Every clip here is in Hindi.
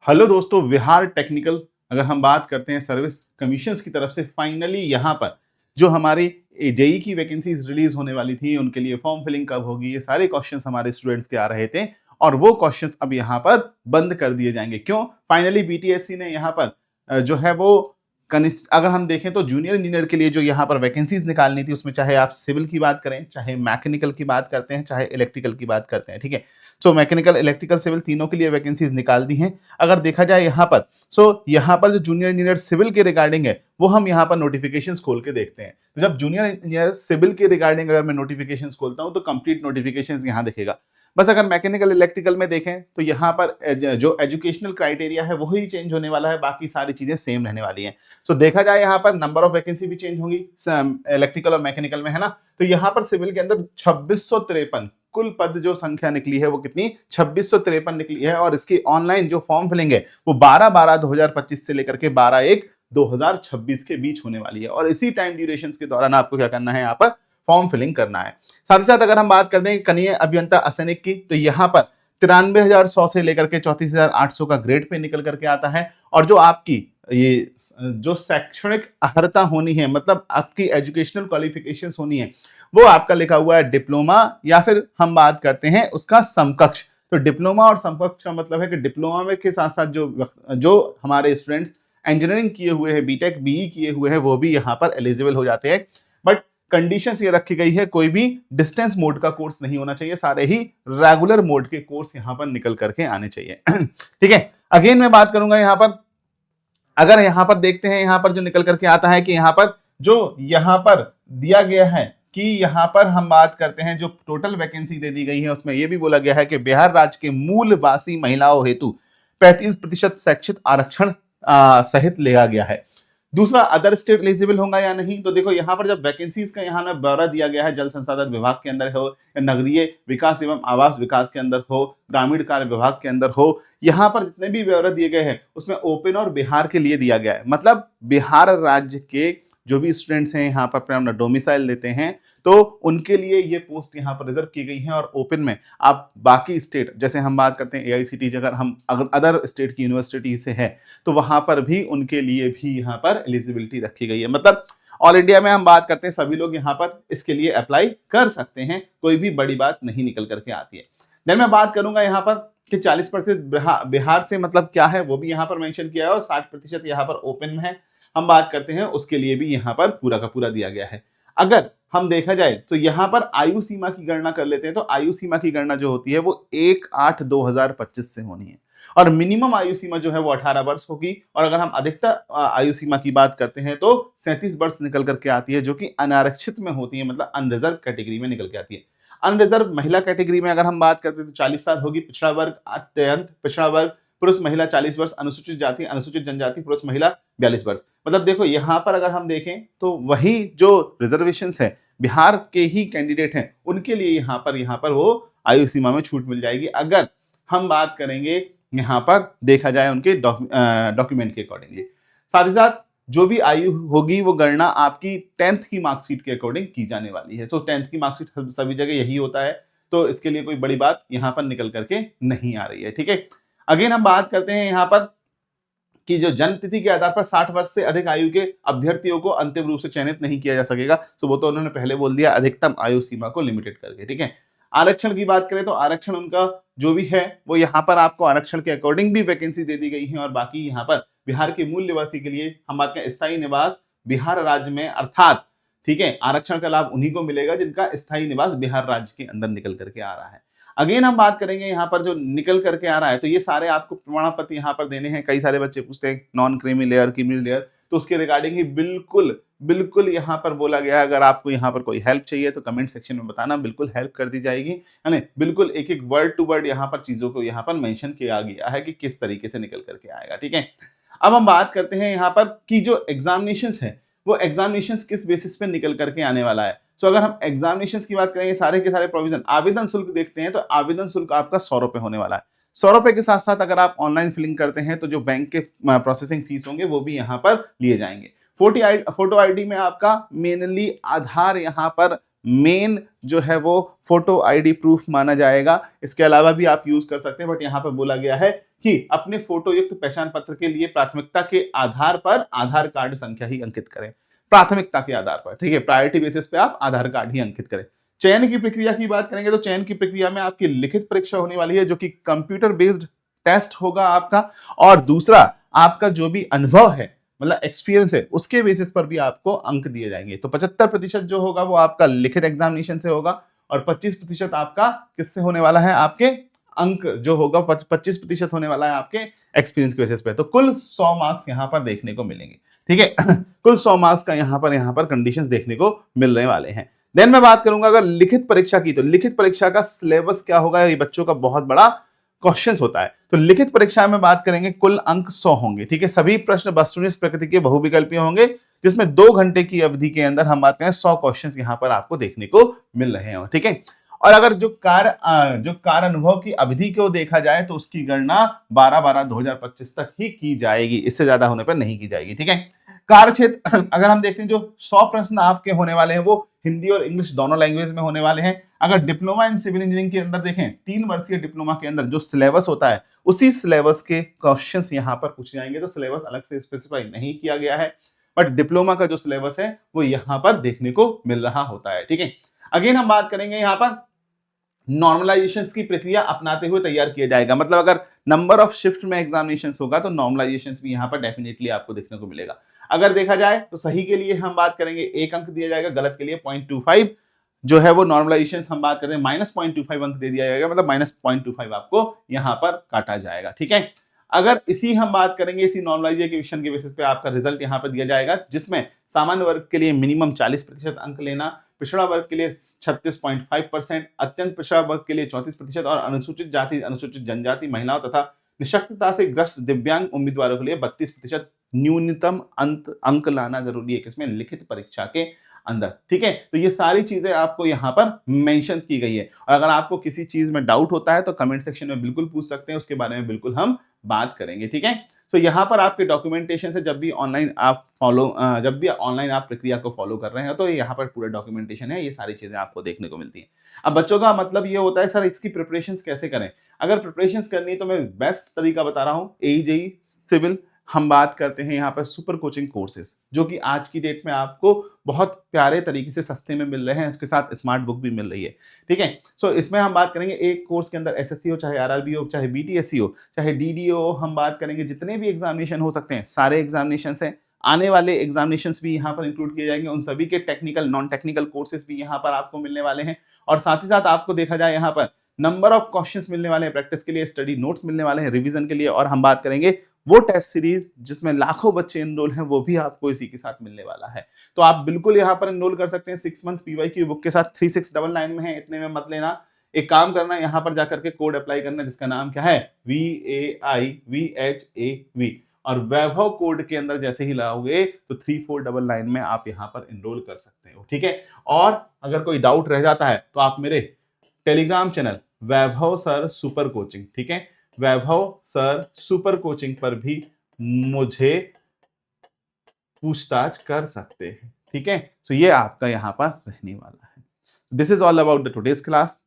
हेलो दोस्तों, विहार टेक्निकल अगर हम बात करते हैं सर्विस कमीशंस की तरफ से फाइनली यहाँ पर जो हमारी जेई की वैकेंसीज रिलीज होने वाली थी उनके लिए फॉर्म फिलिंग कब होगी, ये सारे क्वेश्चंस हमारे स्टूडेंट्स के आ रहे थे और वो क्वेश्चंस अब यहाँ पर बंद कर दिए जाएंगे। क्यों? फाइनली बीटीएससी ने यहाँ पर जो है वो कनिष्ठ अगर हम देखें तो जूनियर इंजीनियर के लिए जो यहाँ पर वैकेंसीज निकालनी थी उसमें चाहे आप सिविल की बात करें, चाहे मैकेनिकल की बात करते हैं, चाहे इलेक्ट्रिकल की बात करते हैं, ठीक है। सो मैकेनिकल, इलेक्ट्रिकल, सिविल तीनों के लिए वैकेंसीज निकाल दी हैं। अगर देखा जाए यहाँ पर यहाँ पर जो जूनियर इंजीनियर सिविल के रिगार्डिंग है वो हम यहाँ पर नोटिफिकेशंस खोल के देखते हैं। जब जूनियर इंजीनियर सिविल के रिगार्डिंग अगर मैं नोटिफिकेशंस खोलता हूँ तो कंप्लीट नोटिफिकेशंस यहाँ दिखेगा। बस अगर मैकेनिकल इलेक्ट्रिकल में देखें तो यहाँ पर जो एजुकेशनल क्राइटेरिया है वही चेंज होने वाला है, बाकी सारी चीजें सेम रहने वाली हैं। सो देखा जाए यहाँ पर नंबर ऑफ वैकेंसी भी चेंज होंगी इलेक्ट्रिकल और मैकेनिकल में, है ना। तो यहाँ पर सिविल के अंदर 2653 कुल पद जो संख्या निकली है वो कितनी 2653 निकली है और इसकी ऑनलाइन जो फॉर्म फिलिंग है वो 12/12/2025 से लेकर के 12/1/2026 के बीच होने वाली है और इसी टाइम ड्यूरेशन के दौरान आपको क्या करना है, यहाँ पर फॉर्म फिलिंग करना है। साथ ही साथ अगर हम बात कर दें कनीय अभियंता असैनिक की तो यहाँ पर 93,100 से लेकर के 34,800 का ग्रेड पे निकल करके आता है और जो आपकी ये जो शैक्षणिक अर्हता होनी है, मतलब आपकी एजुकेशनल क्वालिफिकेशंस होनी है, वो आपका लिखा हुआ है डिप्लोमा या फिर हम बात करते हैं उसका समकक्ष। तो डिप्लोमा और समकक्ष का मतलब है कि डिप्लोमा में के साथ साथ जो हमारे स्टूडेंट्स इंजीनियरिंग किए हुए हैं, बीटेक बीई किए हुए हैं, वो भी यहाँ पर एलिजिबल हो जाते हैं। बट कंडीशंस ये रखी गई है, कोई भी डिस्टेंस मोड का कोर्स नहीं होना चाहिए, सारे ही रेगुलर मोड के कोर्स यहाँ पर निकल करके आने चाहिए। ठीक है। अगेन मैं बात करूंगा यहाँ पर, अगर यहाँ पर देखते हैं यहाँ पर जो निकल करके आता है कि यहाँ पर जो यहाँ पर दिया गया है कि यहाँ पर हम बात करते हैं जो टोटल वैकेंसी दे दी गई है उसमें यह भी बोला गया है कि बिहार राज्य के मूलवासी महिलाओं हेतु 35% शैक्षिक आरक्षण सहित लिया गया है। दूसरा, अदर स्टेट एलिजिबल होगा या नहीं, तो देखो यहाँ पर जब वैकेंसीज का यहाँ ना ब्यौरा दिया गया है, जल संसाधन विभाग के अंदर हो या नगरीय विकास एवं आवास विकास के अंदर हो, ग्रामीण कार्य विभाग के अंदर हो, यहाँ पर जितने भी ब्यौरा दिए गए हैं उसमें ओपन और बिहार के लिए दिया गया है। मतलब बिहार राज्य के जो भी स्टूडेंट्स हैं यहाँ पर अपना डोमिसाइल लेते हैं तो उनके लिए ये पोस्ट यहाँ पर रिजर्व की गई है और ओपन में आप बाकी स्टेट, जैसे हम बात करते हैं एआईसीटी, अगर हम अदर स्टेट की यूनिवर्सिटी से है तो वहां पर भी उनके लिए भी यहाँ पर एलिजिबिलिटी रखी गई है। मतलब ऑल इंडिया में हम बात करते हैं सभी लोग यहाँ पर इसके लिए अप्लाई कर सकते हैं, कोई भी बड़ी बात नहीं निकल करके आती है। देन मैं बात करूंगा यहाँ पर कि 40% बिहार से मतलब क्या है वो भी यहाँ पर मेंशन किया है और 60% यहाँ पर ओपन में है, हम बात करते हैं उसके लिए भी यहाँ पर पूरा का पूरा दिया गया है। अगर हम देखा जाए तो यहाँ पर आयु सीमा की गणना कर लेते हैं तो आयु सीमा की गणना जो होती है वो 1/8/2025 से होनी है और मिनिमम आयु सीमा जो है वो 18 वर्ष होगी और अगर हम अधिकतर आयु सीमा की बात करते हैं तो 37 वर्ष निकल करके आती है, जो कि अनारक्षित में होती है, मतलब अनरिजर्व कैटेगरी में निकल के आती है। अनरिजर्व महिला कैटेगरी में अगर हम बात करते हैं तो 40 साल होगी। पिछड़ा वर्ग अत्यंत पिछड़ा वर्ग पुरुष महिला 40 वर्ष, अनुसूचित जाति अनुसूचित जनजाति पुरुष महिला 42 वर्ष। मतलब देखो यहाँ पर अगर हम देखें तो वही जो रिजर्वेशंस है बिहार के ही कैंडिडेट हैं उनके लिए यहाँ पर वो आयु सीमा में छूट मिल जाएगी अगर हम बात करेंगे यहाँ पर देखा जाए उनके डॉक्यूमेंट के अकॉर्डिंगली। साथ ही साथ जो भी आयु होगी वो गणना आपकी 10th की मार्कशीट के अकॉर्डिंग की जाने वाली है। 10th की मार्कशीट सभी जगह यही होता है, तो इसके लिए कोई बड़ी बात यहाँ पर निकल करके नहीं आ रही है। ठीक है। अगेन हम बात करते हैं यहाँ पर कि जो जन्म तिथि के आधार पर 60 वर्ष से अधिक आयु के अभ्यर्थियों को अंतिम रूप से चयनित नहीं किया जा सकेगा। सो वो तो उन्होंने पहले बोल दिया, अधिकतम आयु सीमा को लिमिटेड करके। ठीक है। आरक्षण की बात करें तो आरक्षण उनका जो भी है वो यहाँ पर आपको आरक्षण के अकॉर्डिंग भी वैकेंसी दे दी गई है और बाकी यहाँ पर बिहार के मूल निवासी के लिए हम बात करें स्थायी निवास बिहार राज्य में, अर्थात ठीक है आरक्षण का लाभ उन्हीं को मिलेगा जिनका स्थायी निवास बिहार राज्य के अंदर निकल करके आ रहा है। अगेन हम बात करेंगे यहाँ पर जो निकल करके आ रहा है तो ये सारे आपको प्रमाण पत्र यहाँ पर देने हैं। कई सारे बच्चे पूछते हैं non creamy layer, creamy layer, तो उसके रिगार्डिंग ही बिल्कुल बिल्कुल यहाँ पर बोला गया है। अगर आपको यहाँ पर कोई हेल्प चाहिए तो कमेंट सेक्शन में बताना, बिल्कुल हेल्प कर दी जाएगी, है ना। बिल्कुल एक एक वर्ड टू वर्ड यहाँ पर चीजों को यहाँ पर मेंशन किया गया है कि किस तरीके से निकल करके आएगा। ठीक है। अब हम बात करते हैं यहाँ पर कि जो एग्जामिनेशंस है वो एग्जामिनेशंस किस बेसिस पे निकल करके आने वाला है। सो अगर हम एग्जामिनेशंस की बात करेंगे सारे के सारे प्रोविजन, आवेदन शुल्क देखते हैं तो आवेदन शुल्क आपका 100 रुपए होने वाला है। 100 रुपए के साथ साथ अगर आप ऑनलाइन फिलिंग करते हैं तो जो बैंक के प्रोसेसिंग फीस होंगे वो भी यहाँ पर लिए जाएंगे। फोटो आईडी में आपका मेनली आधार यहाँ पर मेन जो है वो फोटो आईडी प्रूफ माना जाएगा। इसके अलावा भी आप यूज कर सकते हैं, बट यहाँ पर बोला गया है कि अपने फोटो युक्त पहचान पत्र के लिए प्राथमिकता के आधार पर आधार कार्ड संख्या ही अंकित करें। प्राथमिकता के आधार पर, ठीक है, प्रायोरिटी बेसिस पे आप आधार कार्ड ही अंकित करें। चयन की प्रक्रिया की बात करेंगे तो चयन की प्रक्रिया में आपकी लिखित परीक्षा होने वाली है, जो कि कंप्यूटर बेस्ड टेस्ट होगा आपका, और दूसरा आपका जो भी अनुभव है, मतलब एक्सपीरियंस है, उसके बेसिस पर भी आपको अंक दिए जाएंगे। तो 75% जो होगा वो आपका लिखित एग्जामिनेशन से होगा, और 25% आपका किससे होने वाला है, आपके अंक जो होगा 25% होने वाला है आपके एक्सपीरियंस के बेसिस पे। तो कुल 100 मार्क्स यहाँ पर देखने को मिलेंगे, ठीक है। कुल 100 मार्क्स का यहाँ पर कंडीशंस देखने को मिलने वाले हैं। देन मैं बात करूंगा अगर लिखित परीक्षा की, तो लिखित परीक्षा का सिलेबस क्या होगा, ये बच्चों का बहुत बड़ा क्वेश्चंस होता है। तो लिखित परीक्षा में बात करेंगे कुल अंक 100 होंगे, ठीक है। सभी प्रश्न वस्तुनिष्ठ प्रकृति के बहुविकल्पीय होंगे, जिसमें 2 घंटे की अवधि के अंदर हम बात करें 100 क्वेश्चंस यहाँ पर आपको देखने को मिल रहे हैं, ठीक है। और अगर जो कार्य अनुभव की अवधि को देखा जाए तो उसकी गणना 12/12/2025 तक ही की जाएगी, इससे ज्यादा होने पर नहीं की जाएगी, ठीक है। कार्य क्षेत्र अगर हम देखते हैं जो 100 प्रश्न आपके होने वाले हैं वो हिंदी और इंग्लिश दोनों लैंग्वेज में होने वाले हैं। अगर डिप्लोमा इन सिविल इंजीनियरिंग के अंदर देखें, 3 वर्षीय डिप्लोमा के अंदर जो सिलेबस होता है उसी सिलेबस के क्वेश्चंस यहाँ पर पूछे जाएंगे। तो सिलेबस अलग से स्पेसिफाई नहीं किया गया है, बट डिप्लोमा का जो सिलेबस है वो यहाँ पर देखने को मिल रहा होता है, ठीक है। अगेन हम बात करेंगे यहाँ पर नॉर्मलाइजेशन की प्रक्रिया अपनाते हुए तैयार किया जाएगा। मतलब अगर नंबर ऑफ शिफ्ट में एग्जामिनेशन होगा तो नॉर्मलाइजेशन भी यहाँ पर डेफिनेटली आपको देखने को मिलेगा। अगर देखा जाए तो सही के लिए हम बात करेंगे 1 अंक दिया जाएगा, गलत के लिए 0.25 जो है वो नॉर्मलाइजेशन हम बात करें -0.25 अंक दे दिया जाएगा, मतलब -0.25 आपको यहाँ पर काटा जाएगा, ठीक है। अगर इसी हम बात करेंगे इसी नॉर्मलाइजेशन के बेसिस पे आपका रिजल्ट यहाँ पर दिया जाएगा, जिसमें सामान्य वर्ग के लिए मिनिमम 40% अंक लेना, पिछड़ा वर्ग के लिए 36.5%, अत्यंत पिछड़ा वर्ग के लिए 34% और अनुसूचित जाति, अनुसूचित जनजाति, महिलाओं तथा निशक्तता से ग्रस्त दिव्यांग उम्मीदवारों के लिए 32% न्यूनतम अंक लाना जरूरी है, किसमें, लिखित परीक्षा के अंदर, ठीक है। तो ये सारी चीजें आपको यहाँ पर मेंशन की गई है, और अगर आपको किसी चीज में डाउट होता है तो कमेंट सेक्शन में बिल्कुल पूछ सकते हैं, उसके बारे में बिल्कुल हम बात करेंगे, ठीक है। सो यहाँ पर आपके डॉक्यूमेंटेशन से जब भी ऑनलाइन आप प्रक्रिया को फॉलो कर रहे हैं तो यहाँ पर पूरा डॉक्यूमेंटेशन है, ये सारी चीजें आपको देखने को मिलती हैं। अब बच्चों का मतलब ये होता है सर इसकी प्रिपरेशंस कैसे करें। अगर प्रिपरेशंस करनी है तो मैं बेस्ट तरीका बता रहा हूँ, AJE सिविल हम बात करते हैं यहाँ पर सुपर कोचिंग कोर्सेज, जो कि आज की डेट में आपको बहुत प्यारे तरीके से सस्ते में मिल रहे हैं, इसके साथ स्मार्ट बुक भी मिल रही है, ठीक है। सो इसमें हम बात करेंगे एक कोर्स के अंदर SSC हो, चाहे RRB हो, चाहे BTSC हो, चाहे DDO हो, हम बात करेंगे जितने भी एग्जामिनेशन हो सकते हैं सारे एग्जामिनेशन हैं, आने वाले एग्जामिनेशंस भी यहाँ पर इंक्लूड किए जाएंगे, उन सभी के टेक्निकल नॉन टेक्निकल कोर्सेज भी यहाँ पर आपको मिलने वाले हैं। और साथ ही साथ आपको देखा जाए यहाँ पर नंबर ऑफ क्वेश्चंस मिलने वाले हैं, प्रैक्टिस के लिए स्टडी नोट्स मिलने वाले हैं, रिवीजन के लिए, और हम बात करेंगे वो टेस्ट सीरीज जिसमें लाखों बच्चे एनरोल हैं, वो भी आपको इसी के साथ मिलने वाला है। तो आप बिल्कुल यहाँ पर एनरोल कर सकते हैं 6 मंथ PYQ बुक के साथ, 3699 में है, इतने में मत लेना। एक काम करना, यहाँ पर जाकर के कोड अप्लाई करना जिसका नाम क्या है, VAIVHAV, और वैभव कोड के अंदर जैसे ही लाओगे तो 3499 में आप यहाँ पर एनरोल कर सकते हो, ठीक है। और अगर कोई डाउट रह जाता है तो आप मेरे टेलीग्राम चैनल वैभव सर सुपर कोचिंग, ठीक है, वैभव सर सुपर कोचिंग पर भी मुझे पूछताछ कर सकते हैं, ठीक है। सो ये आपका यहाँ पर रहने वाला है। This is all about the today's class,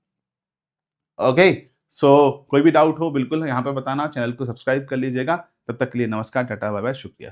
okay. So कोई भी डाउट हो बिल्कुल यहाँ पे बताना, चैनल को सब्सक्राइब कर लीजिएगा। तब तक के लिए नमस्कार, टाटा, बाय बाय, शुक्रिया।